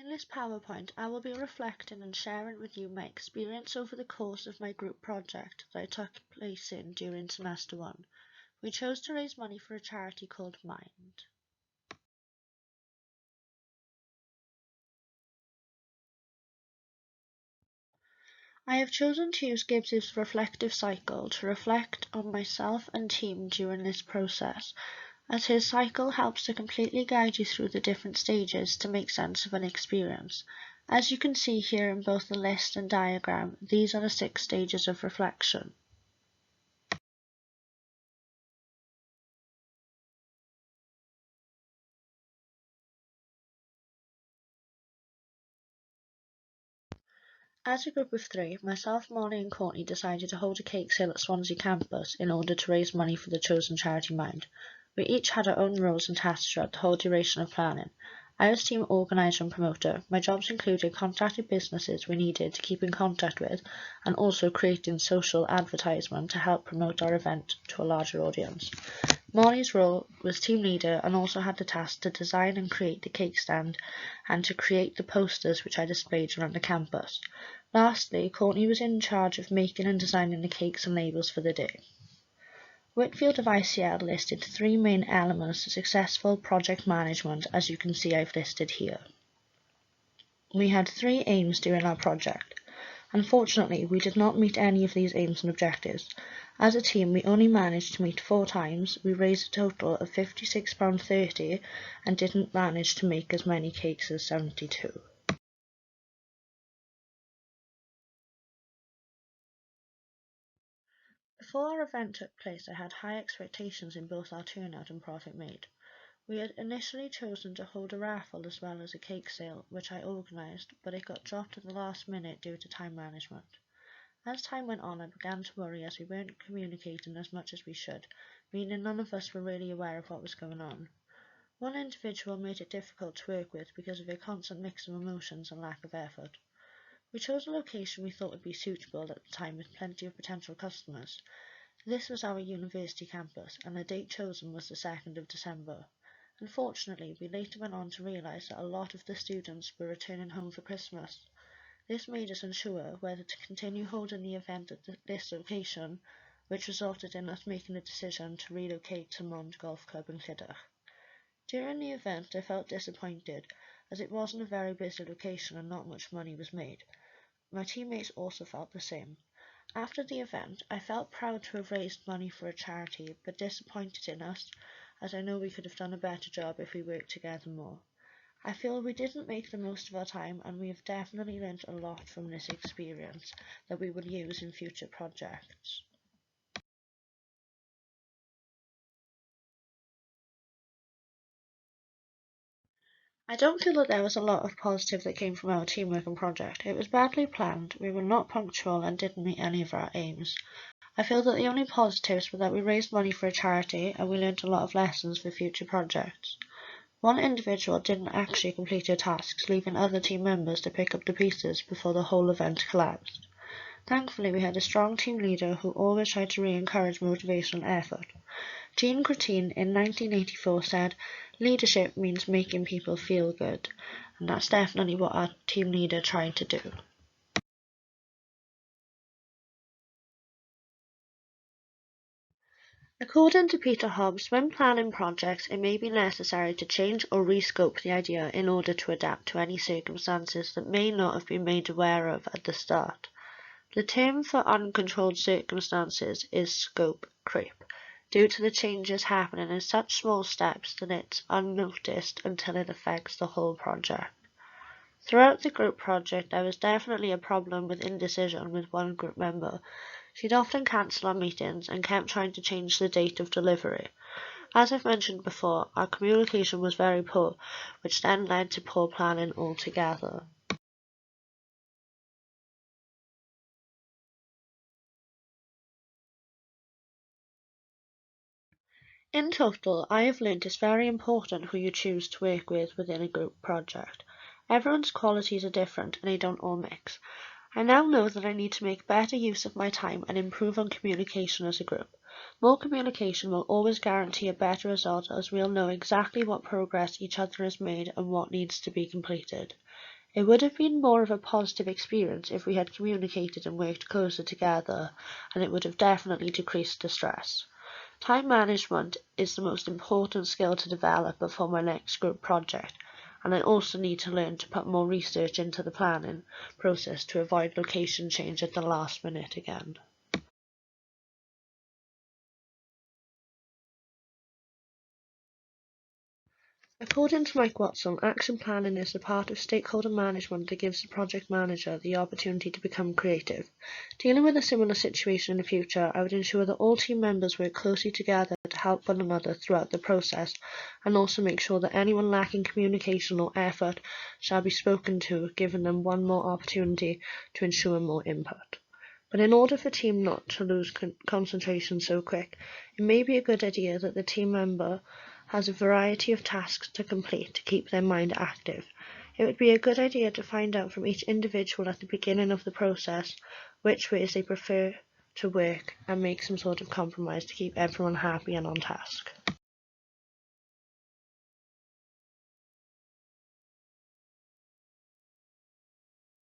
In this PowerPoint, I will be reflecting and sharing with you my experience over the course of my group project that I took place in during Semester 1. We chose to raise money for a charity called Mind. I have chosen to use Gibbs's reflective cycle to reflect on myself and team during this process, as his cycle helps to completely guide you through the different stages to make sense of an experience. As you can see here in both the list and diagram, these are the 6 stages of reflection. As a group of 3, myself, Molly and Courtney decided to hold a cake sale at Swansea campus in order to raise money for the chosen charity Mind. We each had our own roles and tasks throughout the whole duration of planning. I was team organiser and promoter. My jobs included contacting businesses we needed to keep in contact with and also creating social advertisement to help promote our event to a larger audience. Molly's role was team leader and also had the task to design and create the cake stand and to create the posters which I displayed around the campus. Lastly, Courtney was in charge of making and designing the cakes and labels for the day. Whitfield of ICL listed 3 main elements to successful project management, as you can see I've listed here. We had 3 aims during our project. Unfortunately, we did not meet any of these aims and objectives. As a team, we only managed to meet 4 times. We raised a total of £56.30 and didn't manage to make as many cakes as 72. Before our event took place, I had high expectations in both our turnout and profit made. We had initially chosen to hold a raffle as well as a cake sale, which I organised, but it got dropped at the last minute due to time management. As time went on, I began to worry as we weren't communicating as much as we should, meaning none of us were really aware of what was going on. One individual made it difficult to work with because of a constant mix of emotions and lack of effort. We chose a location we thought would be suitable at the time with plenty of potential customers. This was our university campus, and the date chosen was the 2nd of December. Unfortunately, we later went on to realise that a lot of the students were returning home for Christmas. This made us unsure whether to continue holding the event at this location, which resulted in us making the decision to relocate to Mond Golf Club in Llydaw. During the event, I felt disappointed, as it wasn't a very busy location and not much money was made. My teammates also felt the same. After the event, I felt proud to have raised money for a charity, but disappointed in us, as I know we could have done a better job if we worked together more. I feel we didn't make the most of our time, and we have definitely learnt a lot from this experience that we will use in future projects. I don't feel that there was a lot of positive that came from our teamwork and project. It was badly planned, we were not punctual and didn't meet any of our aims. I feel that the only positives were that we raised money for a charity and we learnt a lot of lessons for future projects. One individual didn't actually complete her tasks, leaving other team members to pick up the pieces before the whole event collapsed. Thankfully, we had a strong team leader who always tried to re-encourage motivation and effort. Jean Cretin in 1984 said, "Leadership means making people feel good," and that's definitely what our team leader tried to do. According to Peter Hobbs, when planning projects, it may be necessary to change or rescope the idea in order to adapt to any circumstances that may not have been made aware of at the start. The term for uncontrolled circumstances is scope creep, due to the changes happening in such small steps that it's unnoticed until it affects the whole project. Throughout the group project, there was definitely a problem with indecision with one group member. She'd often cancel our meetings and kept trying to change the date of delivery. As I've mentioned before, our communication was very poor, which then led to poor planning altogether. In total, I have learnt it's very important who you choose to work with within a group project. Everyone's qualities are different and they don't all mix. I now know that I need to make better use of my time and improve on communication as a group. More communication will always guarantee a better result, as we'll know exactly what progress each other has made and what needs to be completed. It would have been more of a positive experience if we had communicated and worked closer together, and it would have definitely decreased the stress. Time management is the most important skill to develop before my next group project, and I also need to learn to put more research into the planning process to avoid location change at the last minute again. According to Mike Watson, action planning is the part of stakeholder management that gives the project manager the opportunity to become creative. Dealing with a similar situation in the future, I would ensure that all team members work closely together to help one another throughout the process, and also make sure that anyone lacking communication or effort shall be spoken to, giving them one more opportunity to ensure more input. But in order for team not to lose concentration so quick, it may be a good idea that the team member has a variety of tasks to complete to keep their mind active. It would be a good idea to find out from each individual at the beginning of the process which ways they prefer to work and make some sort of compromise to keep everyone happy and on task.